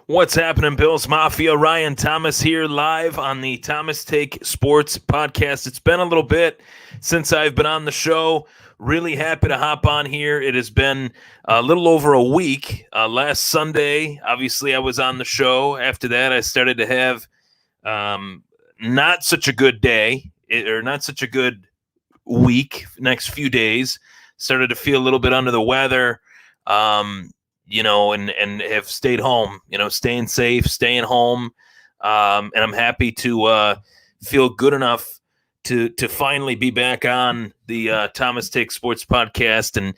What's happening, Bills Mafia? Ryan Thomas here live on the Thomas Take Sports podcast. It's been a little bit since I've been on the show. Really happy to hop on here. It has been a little over a week. Last Sunday, obviously, I was on the show. After that, I started to have not such a good day or not such a good week, next few days. Started to feel a little bit under the weather. And have stayed home, staying safe, staying home. And I'm happy to feel good enough to finally be back on the Thomas Take Sports podcast and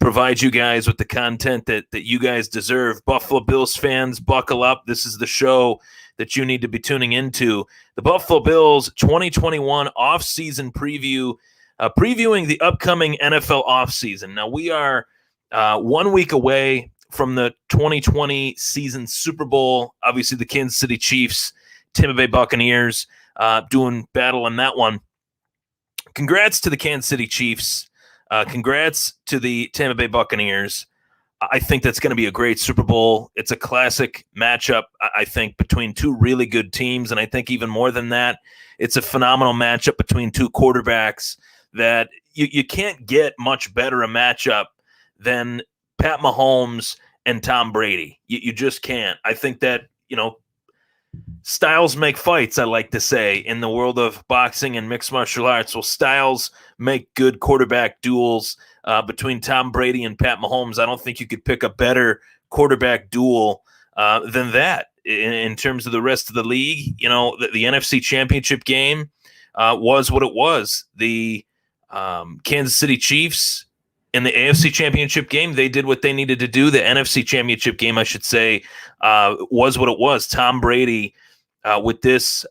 provide you guys with the content that you guys deserve. Buffalo Bills fans, buckle up. This is the show that you need to be tuning into. The Buffalo Bills 2021 offseason preview, previewing the upcoming NFL offseason. Now, we are 1 week away from the 2020 season Super Bowl. Obviously, the Kansas City Chiefs, Tampa Bay Buccaneers doing battle in that one. Congrats to the Kansas City Chiefs. Congrats to the Tampa Bay Buccaneers. I think that's going to be a great Super Bowl. It's a classic matchup, I think, between two really good teams. And I think even more than that, it's a phenomenal matchup between two quarterbacks that you can't get much better a matchup than Pat Mahomes and Tom Brady. You just can't. I think that, styles make fights, I like to say, in the world of boxing and mixed martial arts. Well, styles make good quarterback duels between Tom Brady and Pat Mahomes. I don't think you could pick a better quarterback duel than that in terms of the rest of the league. The NFC Championship game was what it was. The Kansas City Chiefs in the AFC Championship game, they did what they needed to do. The NFC Championship game, I should say, was what it was. Tom Brady, with this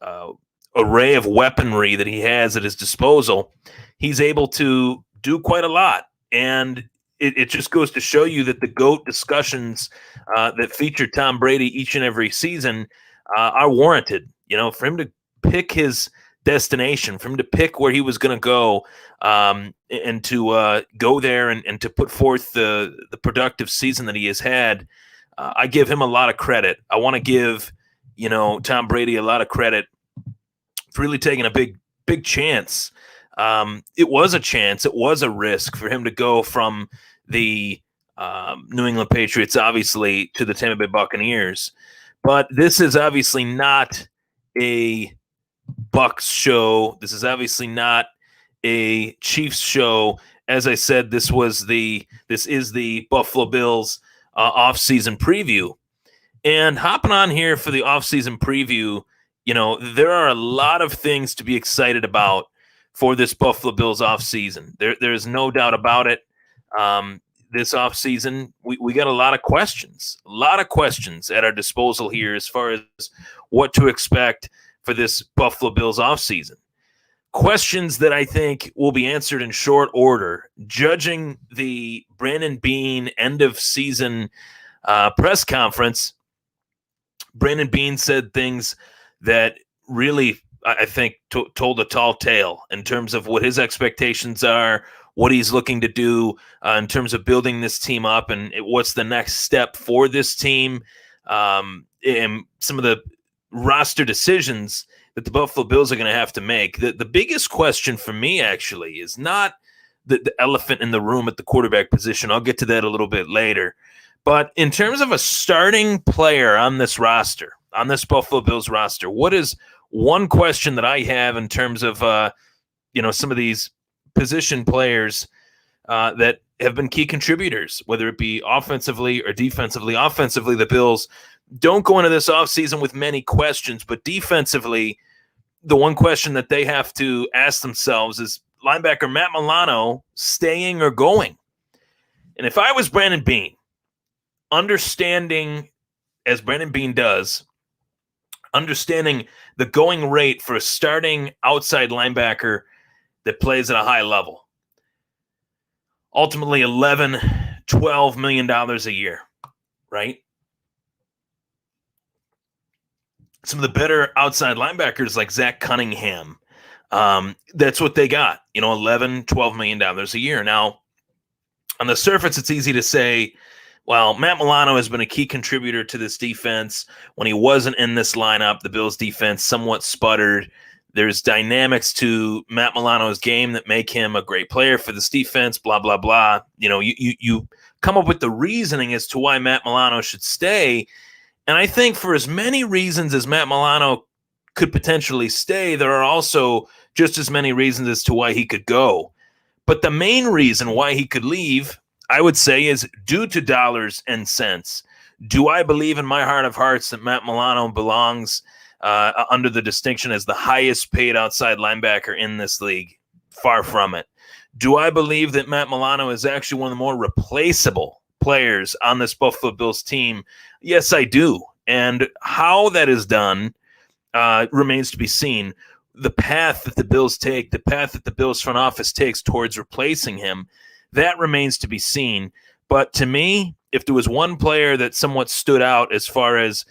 array of weaponry that he has at his disposal, he's able to do quite a lot. And it just goes to show you that the GOAT discussions that feature Tom Brady each and every season are warranted. For him to pick his destination, for him to pick where he was going to go, and to go there and to put forth the productive season that he has had, I give him a lot of credit. I want to give Tom Brady a lot of credit for really taking a big chance. It was a chance. It was a risk for him to go from the New England Patriots, obviously, to the Tampa Bay Buccaneers. But this is obviously not a Bucs show. This is obviously not a Chiefs show. As I said, this is the Buffalo Bills offseason preview. And hopping on here for the offseason preview, there are a lot of things to be excited about for this Buffalo Bills offseason. There's no doubt about it. This offseason, we got a lot of questions at our disposal here as far as what to expect for this Buffalo Bills offseason. Questions that I think will be answered in short order. Judging the Brandon Beane end of season press conference, Brandon Beane said things that really, I think, told a tall tale in terms of what his expectations are, what he's looking to do in terms of building this team up, and what's the next step for this team, and some of the roster decisions that the Buffalo Bills are going to have to make. The biggest question for me, actually, is not the elephant in the room at the quarterback position. I'll get to that a little bit later. But in terms of a starting player on this roster, on this Buffalo Bills roster, what is one question that I have in terms of some of these position players that have been key contributors, whether it be offensively or defensively? Offensively, the Bills don't go into this offseason with many questions, but defensively, the one question that they have to ask themselves is linebacker Matt Milano staying or going? And if I was Brandon Beane, understanding, as Brandon Beane does, understanding the going rate for a starting outside linebacker that plays at a high level, ultimately $11-12 million a year, right? Some of the better outside linebackers like Zach Cunningham, that's what they got, $11-12 million a year. Now, on the surface, it's easy to say, Well, Matt Milano has been a key contributor to this defense. When he wasn't in this lineup, the Bills defense somewhat sputtered. There's dynamics to Matt Milano's game that make him a great player for this defense, blah, blah, blah. You come up with the reasoning as to why Matt Milano should stay. And I think for as many reasons as Matt Milano could potentially stay, there are also just as many reasons as to why he could go. But the main reason why he could leave, I would say, is due to dollars and cents. Do I believe in my heart of hearts that Matt Milano belongs under the distinction as the highest paid outside linebacker in this league? Far from it. Do I believe that Matt Milano is actually one of the more replaceable players on this Buffalo Bills team? Yes, I do. And how that is done remains to be seen. The path that the Bills take, the path that the Bills front office takes towards replacing him, that remains to be seen. But to me, if there was one player that somewhat stood out as far as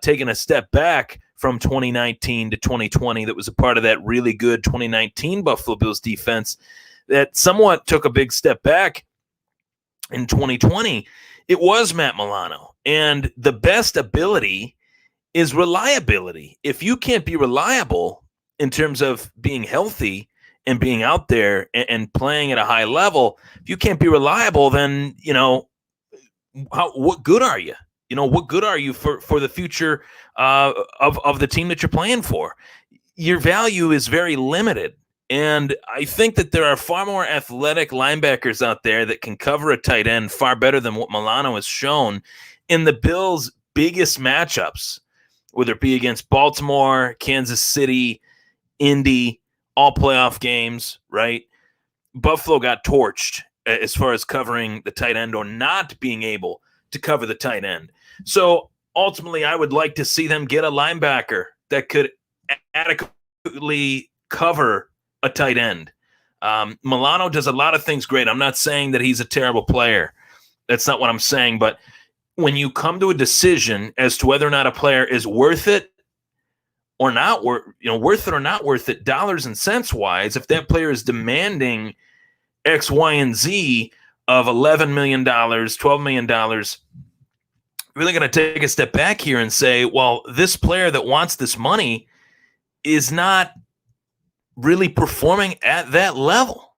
taking a step back from 2019 to 2020, that was a part of that really good 2019 Buffalo Bills defense that somewhat took a big step back in 2020, it was Matt Milano. And the best ability is reliability. If you can't be reliable in terms of being healthy and being out there and playing at a high level, if you can't be reliable, then, what good are you? What good are you for the future of the team that you're playing for? Your value is very limited. And I think that there are far more athletic linebackers out there that can cover a tight end far better than what Milano has shown in the Bills' biggest matchups, whether it be against Baltimore, Kansas City, Indy, all playoff games, right? Buffalo got torched as far as covering the tight end or not being able to cover the tight end. So ultimately, I would like to see them get a linebacker that could adequately cover a tight end. Milano does a lot of things great. I'm not saying that he's a terrible player. That's not what I'm saying. But when you come to a decision as to whether or not a player is worth it or not, worth it or not worth it, dollars and cents wise, if that player is demanding X, Y, and Z of $11 million, $12 million, really going to take a step back here and say, well, this player that wants this money is not really performing at that level.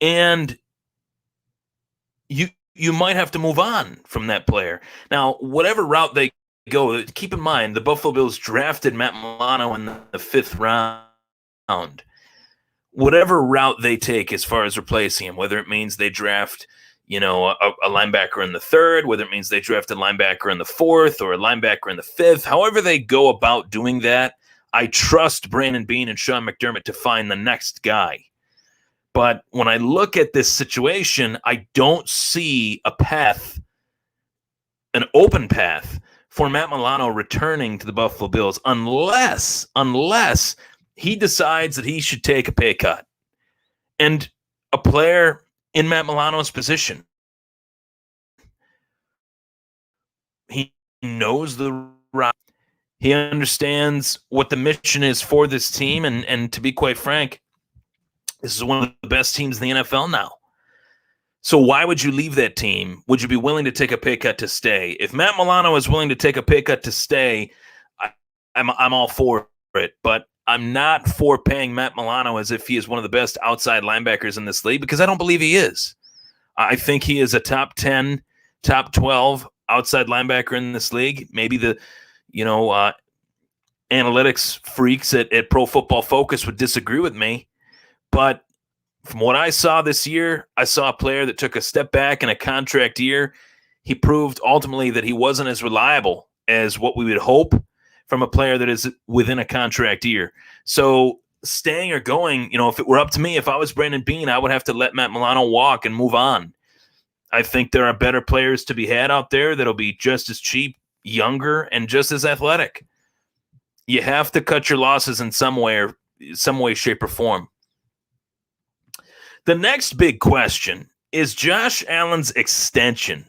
And you might have to move on from that player. Now, whatever route they go, keep in mind, the Buffalo Bills drafted Matt Milano in the 5th round. Whatever route they take as far as replacing him, whether it means they draft, a linebacker in the 3rd, whether it means they draft a linebacker in the 4th or a linebacker in the 5th, however they go about doing that, I trust Brandon Beane and Sean McDermott to find the next guy. But when I look at this situation, I don't see a path, an open path for Matt Milano returning to the Buffalo Bills unless he decides that he should take a pay cut. And a player in Matt Milano's position, he knows the route. He understands what the mission is for this team. And to be quite frank, this is one of the best teams in the NFL now. So why would you leave that team? Would you be willing to take a pay cut to stay? If Matt Milano is willing to take a pay cut to stay, I'm all for it. But I'm not for paying Matt Milano as if he is one of the best outside linebackers in this league, because I don't believe he is. I think he is a top 10, top 12 outside linebacker in this league. Maybe the analytics freaks at Pro Football Focus would disagree with me. But from what I saw this year, I saw a player that took a step back in a contract year. He proved ultimately that he wasn't as reliable as what we would hope from a player that is within a contract year. So staying or going, if it were up to me, if I was Brandon Beane, I would have to let Matt Milano walk and move on. I think there are better players to be had out there that'll be just as cheap, younger, and just as athletic. You have to cut your losses in some way, shape, or form. The next big question is Josh Allen's extension.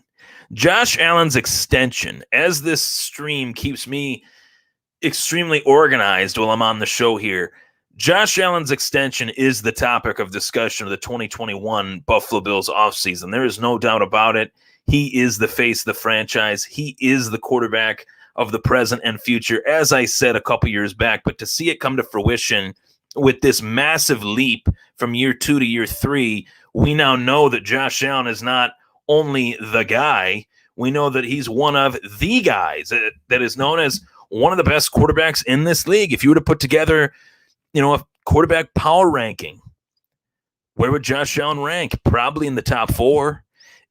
Josh Allen's extension, as this stream keeps me extremely organized while I'm on the show here, Josh Allen's extension is the topic of discussion of the 2021 Buffalo Bills offseason. There is no doubt about it. He is the face of the franchise. He is the quarterback of the present and future, as I said a couple years back. But to see it come to fruition with this massive leap from year 2 to year 3, we now know that Josh Allen is not only the guy, we know that he's one of the guys that is known as one of the best quarterbacks in this league. If you were to put together, a quarterback power ranking, where would Josh Allen rank? Probably in the top 4.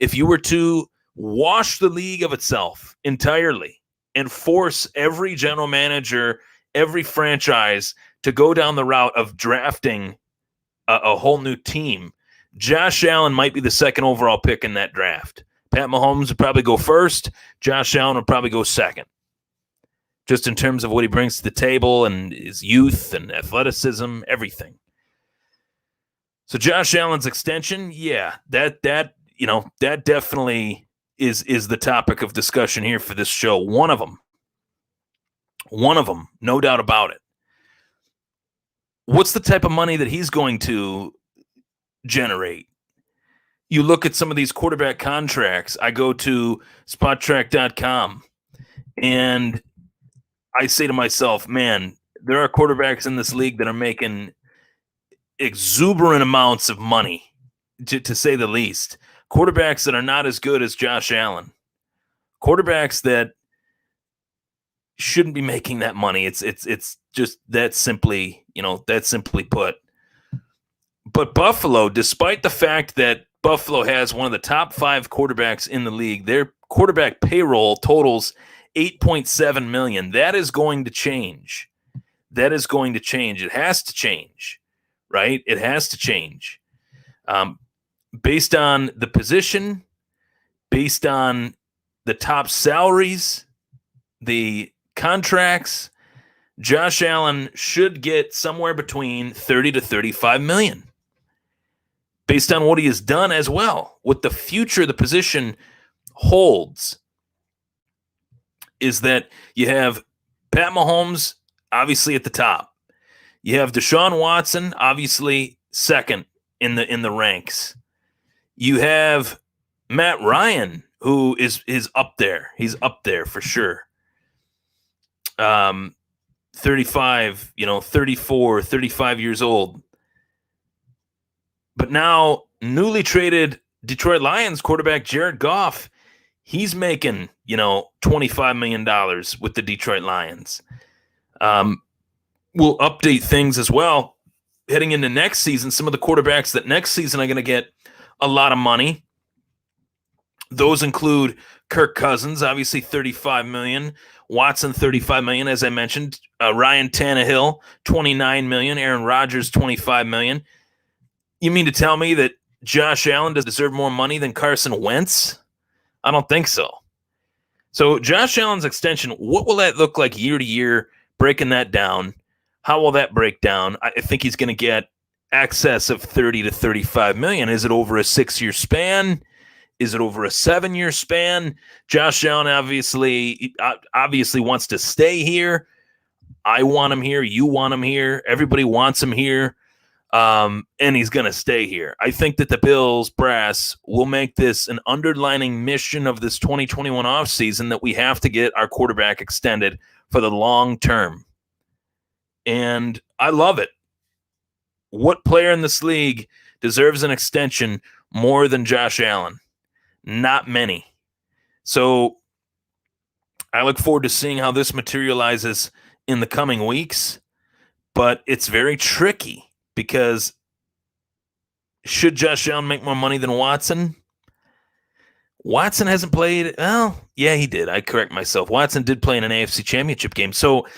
If you were to wash the league of itself entirely and force every general manager, every franchise to go down the route of drafting a whole new team, Josh Allen might be the second overall pick in that draft. Pat Mahomes would probably go first. Josh Allen would probably go second, just in terms of what he brings to the table and his youth and athleticism, everything. So Josh Allen's extension, yeah, that definitely is the topic of discussion here for this show. One of them, no doubt about it. What's the type of money that he's going to generate? You look at some of these quarterback contracts. I go to spottrack.com and I say to myself, man, there are quarterbacks in this league that are making exuberant amounts of money, to say the least. Quarterbacks that are not as good as Josh Allen. Quarterbacks that shouldn't be making that money. It's just that simply put. But Buffalo, despite the fact that Buffalo has one of the top 5 quarterbacks in the league, their quarterback payroll totals $8.7 million. That is going to change. It has to change, right? It has to change. Based on the position, based on the top salaries, the contracts, Josh Allen should get somewhere between $30 to $35 million. Based on what he has done as well, what the future of the position holds, is that you have Pat Mahomes obviously at the top. You have Deshaun Watson obviously second in the ranks. You have Matt Ryan, who is up there. He's up there for sure. 35, 34, 35 years old. But now, newly traded Detroit Lions quarterback Jared Goff, he's making, $25 million with the Detroit Lions. We'll update things as well. Heading into next season, some of the quarterbacks that next season are going to get a lot of money. Those include Kirk Cousins, obviously $35 million. Watson, $35 million, as I mentioned. Ryan Tannehill, $29 million. Aaron Rodgers, $25 million. You mean to tell me that Josh Allen does deserve more money than Carson Wentz? I don't think so. So Josh Allen's extension, what will that look like year to year? Breaking that down, how will that break down? I think he's going to get excess of 30 to 35 million. Is it over a 6-year span? Is it over a 7-year span? Josh Allen obviously wants to stay here. I want him here. You want him here. Everybody wants him here. And he's going to stay here. I think that the Bills brass will make this an underlining mission of this 2021 offseason that we have to get our quarterback extended for the long term. And I love it. What player in this league deserves an extension more than Josh Allen? Not many. So I look forward to seeing how this materializes in the coming weeks, but it's very tricky. Because should Josh Allen make more money than Watson? Watson hasn't played. Well, yeah, he did. I correct myself. Watson did play in an AFC Championship game. So,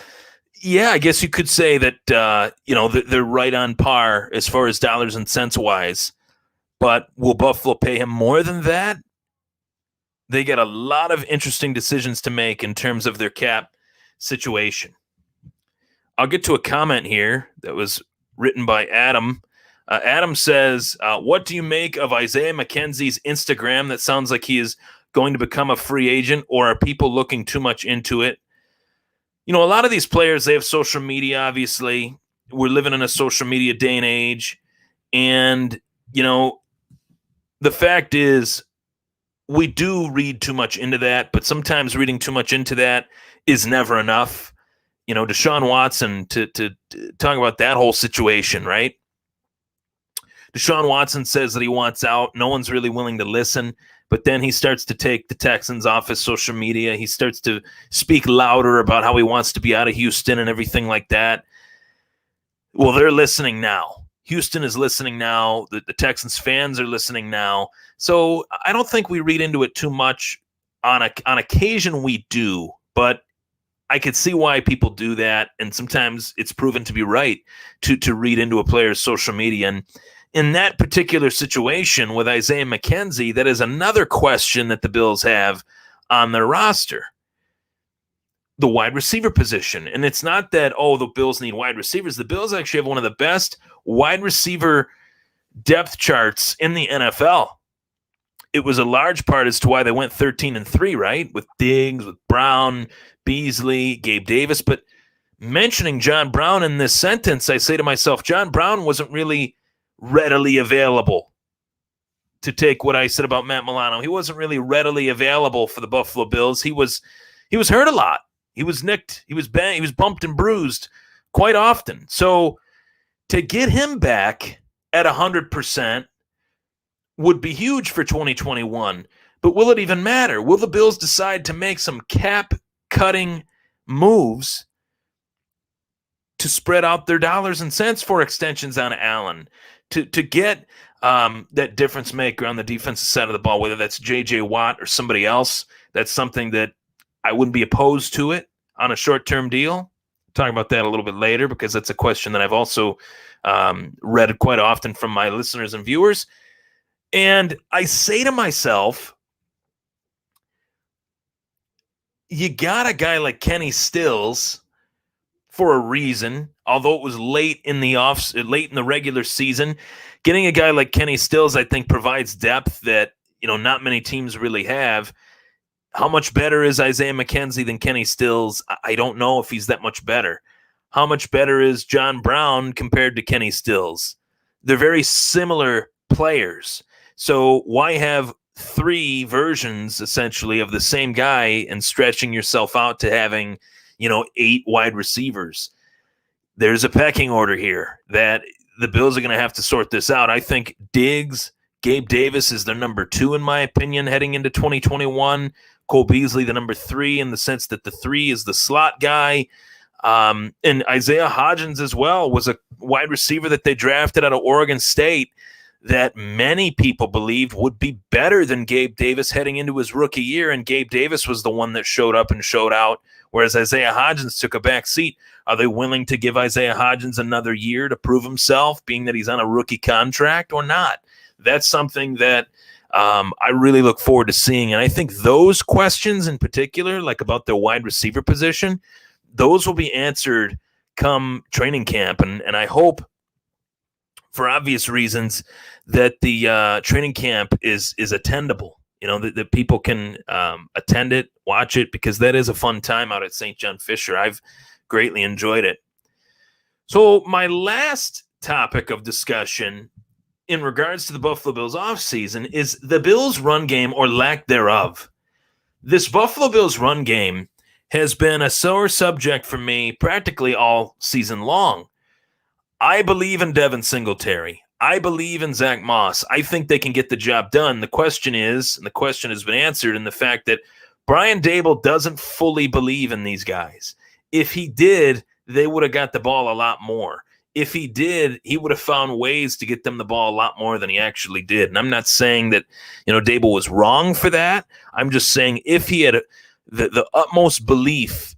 yeah, I guess you could say that, they're right on par as far as dollars and cents wise. But will Buffalo pay him more than that? They got a lot of interesting decisions to make in terms of their cap situation. I'll get to a comment here that was written by Adam. Adam says, what do you make of Isaiah McKenzie's Instagram? That sounds like he is going to become a free agent, or are people looking too much into it? A lot of these players, they have social media, obviously. We're living in a social media day and age. And, the fact is, we do read too much into that, but sometimes reading too much into that is never enough. Deshaun Watson, to talk about that whole situation, right? Deshaun Watson says that he wants out. No one's really willing to listen. But then he starts to take the Texans off his social media. He starts to speak louder about how he wants to be out of Houston and everything like that. Well, they're listening now. Houston is listening now. The Texans fans are listening now. So I don't think we read into it too much. On occasion we do, but I could see why people do that, and sometimes it's proven to be right to read into a player's social media. And in that particular situation with Isaiah McKenzie, that is another question that the Bills have on their roster. The wide receiver position. And it's not that, the Bills need wide receivers. The Bills actually have one of the best wide receiver depth charts in the NFL. It was a large part as to why they went 13-3, right? With Diggs, with Brown, Beasley, Gabe Davis. But mentioning John Brown in this sentence, I say to myself, John Brown wasn't really readily available. To take what I said about Matt Milano, he wasn't really readily available for the Buffalo Bills. He was hurt a lot. He was nicked. He was banged. He was bumped and bruised quite often. So to get him back at 100% would be huge for 2021. But will it even matter? Will the Bills decide to make some cap-cutting moves to spread out their dollars and cents for extensions on Allen, to get that difference maker on the defensive side of the ball, whether that's J.J. Watt or somebody else? That's something that I wouldn't be opposed to it on a short-term deal. Talk about that a little bit later, because that's a question that I've also read quite often from my listeners and viewers. And I say to myself, you got a guy like Kenny Stills for a reason, although it was late in the regular season. Getting a guy like Kenny Stills, I think, provides depth that not many teams really have. How much better is Isaiah McKenzie than Kenny Stills? I don't know if he's that much better. How much better is John Brown compared to Kenny Stills? They're very similar players. So why have three versions, essentially, of the same guy and stretching yourself out to having, 8 wide receivers? There's a pecking order here that the Bills are going to have to sort this out. I think Diggs, Gabe Davis is their number 2, in my opinion, heading into 2021. Cole Beasley, the number 3, in the sense that the 3 is the slot guy. And Isaiah Hodgins as well was a wide receiver that they drafted out of Oregon State that many people believed would be better than Gabe Davis heading into his rookie year. And Gabe Davis was the one that showed up and showed out, whereas Isaiah Hodgins took a back seat. Are they willing to give Isaiah Hodgins another year to prove himself, being that he's on a rookie contract, or not? That's something that I really look forward to seeing. And I think those questions in particular, like about their wide receiver position, those will be answered come training camp. And I hope, for obvious reasons, that the training camp is attendable. That people can attend it, watch it, because that is a fun time out at St. John Fisher. I've greatly enjoyed it. So my last topic of discussion in regards to the Buffalo Bills offseason is the Bills' run game, or lack thereof. This Buffalo Bills run game has been a sore subject for me practically all season long. I believe in Devin Singletary. I believe in Zach Moss. I think they can get the job done. The question is, and the question has been answered in the fact that Brian Daboll doesn't fully believe in these guys. If he did, they would have got the ball a lot more. If he did, he would have found ways to get them the ball a lot more than he actually did. And I'm not saying that, Daboll was wrong for that. I'm just saying if he had the utmost belief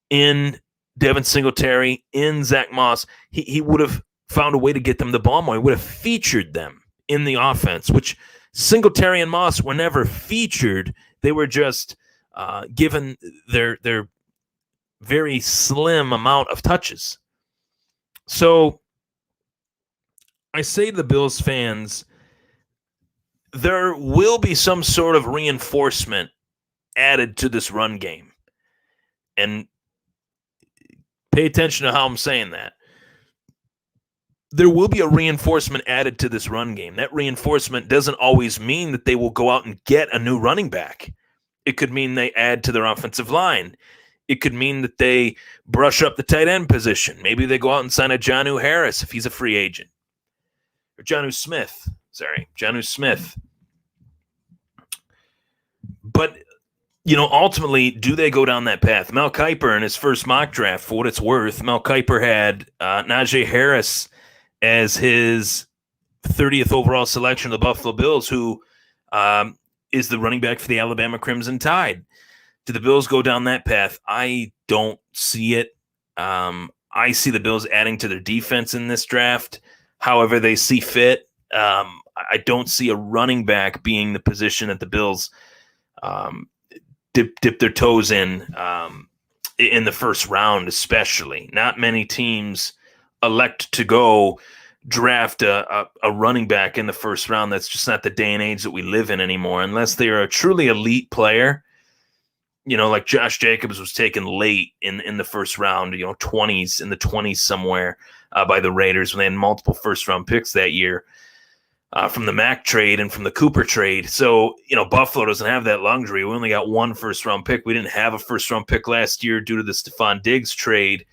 in Devin Singletary, in Zach Moss, he would have found a way to get them the ball more. He would have featured them in the offense, which Singletary and Moss were never featured. They were just given their very slim amount of touches. So I say to the Bills fans, there will be some sort of reinforcement added to this run game. And pay attention to how I'm saying that. there will be a reinforcement added to this run game. That reinforcement doesn't always mean that they will go out and get a new running back. It could mean they add to their offensive line. It could mean that they brush up the tight end position. Maybe they go out and sign a Jonnu Harris if he's a free agent. Or Jonnu Smith. But, ultimately, do they go down that path? Mel Kiper in his first mock draft, for what it's worth, Mel Kiper had Najee Harris as his 30th overall selection of the Buffalo Bills, who is the running back for the Alabama Crimson Tide. Do the Bills go down that path? I don't see it. I see the Bills adding to their defense in this draft, however they see fit. I don't see a running back being the position that the Bills dip their toes in the first round, especially. Not many teams elect to go draft a running back in the first round. That's just not the day and age that we live in anymore, unless they are a truly elite player. Like Josh Jacobs was taken late in the first round, 20s, in the 20s somewhere by the Raiders when they had multiple first-round picks that year from the Mack trade and from the Cooper trade. So, Buffalo doesn't have that luxury. We only got one first-round pick. We didn't have a first-round pick last year due to the Stephon Diggs trade.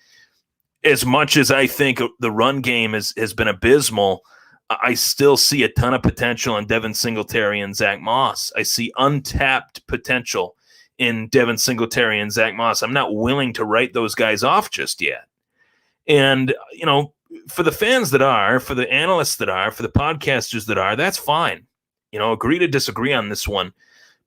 As much as I think the run game has been abysmal, I still see a ton of potential in Devin Singletary and Zach Moss. I see untapped potential in Devin Singletary and Zach Moss. I'm not willing to write those guys off just yet. And, for the fans that are, for the analysts that are, for the podcasters that are, that's fine. Agree to disagree on this one.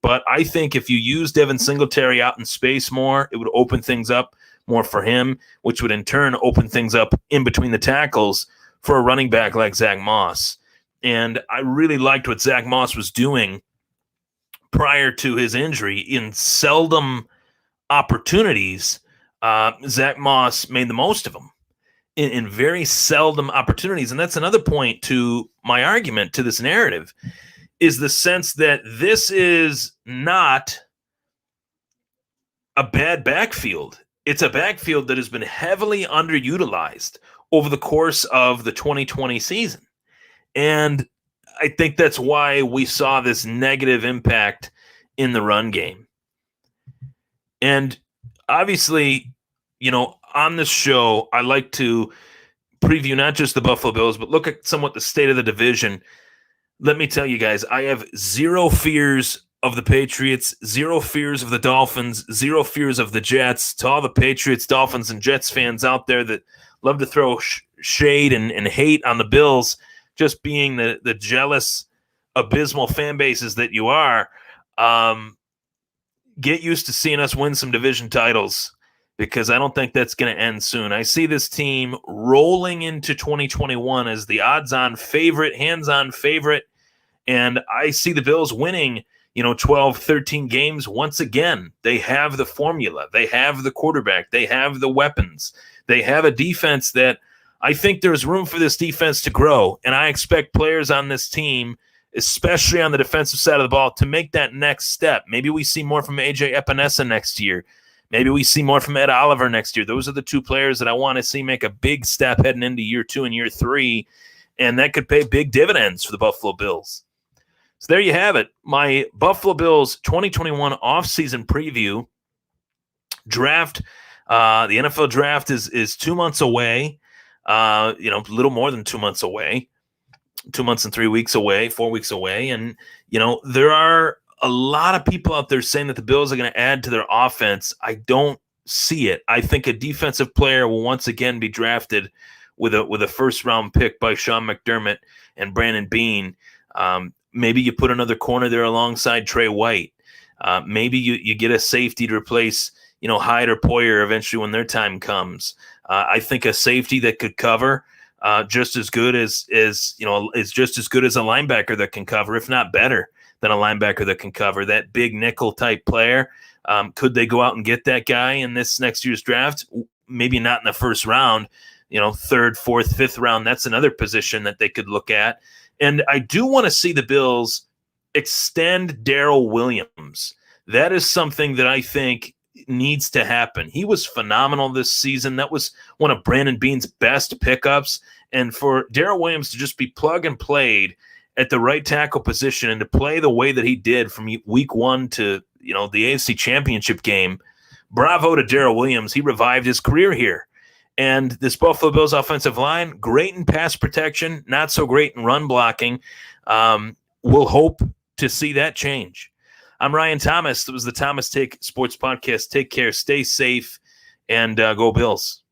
But I think if you use Devin Singletary out in space more, it would open things up more for him, which would in turn open things up in between the tackles for a running back like Zach Moss. And I really liked what Zach Moss was doing prior to his injury. In seldom opportunities, Zach Moss made the most of them. In very seldom opportunities. And that's another point to my argument to this narrative, is the sense that this is not a bad backfield. It's a backfield that has been heavily underutilized over the course of the 2020 season. And I think that's why we saw this negative impact in the run game. And obviously, on this show, I like to preview not just the Buffalo Bills, but look at somewhat the state of the division. Let me tell you guys, I have zero fears of the Patriots, zero fears of the Dolphins, zero fears of the Jets. To all the Patriots, Dolphins, and Jets fans out there that love to throw shade and hate on the Bills, just being the jealous, abysmal fan bases that you are, get used to seeing us win some division titles, because I don't think that's going to end soon. I see this team rolling into 2021 as the odds-on favorite, hands-on favorite, and I see the Bills winning, 12, 13 games once again. They have the formula. They have the quarterback. They have the weapons. They have a defense that I think there's room for this defense to grow, and I expect players on this team, especially on the defensive side of the ball, to make that next step. Maybe we see more from A.J. Epinesa next year. Maybe we see more from Ed Oliver next year. Those are the two players that I want to see make a big step heading into year 2 and year 3, and that could pay big dividends for the Buffalo Bills. So there you have it. My Buffalo Bills 2021 offseason preview. Draft, the NFL draft is 2 months away, a little more than 2 months away, 2 months and 3 weeks away, 4 weeks away. And, there are a lot of people out there saying that the Bills are going to add to their offense. I don't see it. I think a defensive player will once again be drafted with a first round pick by Sean McDermott and Brandon Beane. Maybe you put another corner there alongside Trey White. Maybe you get a safety to replace, Hyde or Poyer eventually when their time comes. I think a safety that could cover just as good is just as good as a linebacker that can cover, if not better than a linebacker that can cover. That big nickel type player. Could they go out and get that guy in this next year's draft? Maybe not in the first round, third, fourth, fifth round. That's another position that they could look at. And I do want to see the Bills extend Darrell Williams. That is something that I think needs to happen. He was phenomenal this season. That was one of Brandon Beane's best pickups. And for Darrell Williams to just be plug and played at the right tackle position and to play the way that he did from week 1 to the AFC Championship game, bravo to Darrell Williams. He revived his career here. And this Buffalo Bills offensive line, great in pass protection, not so great in run blocking. We'll hope to see that change. I'm Ryan Thomas. It was the Thomas Take Sports Podcast. Take care, stay safe, and go Bills.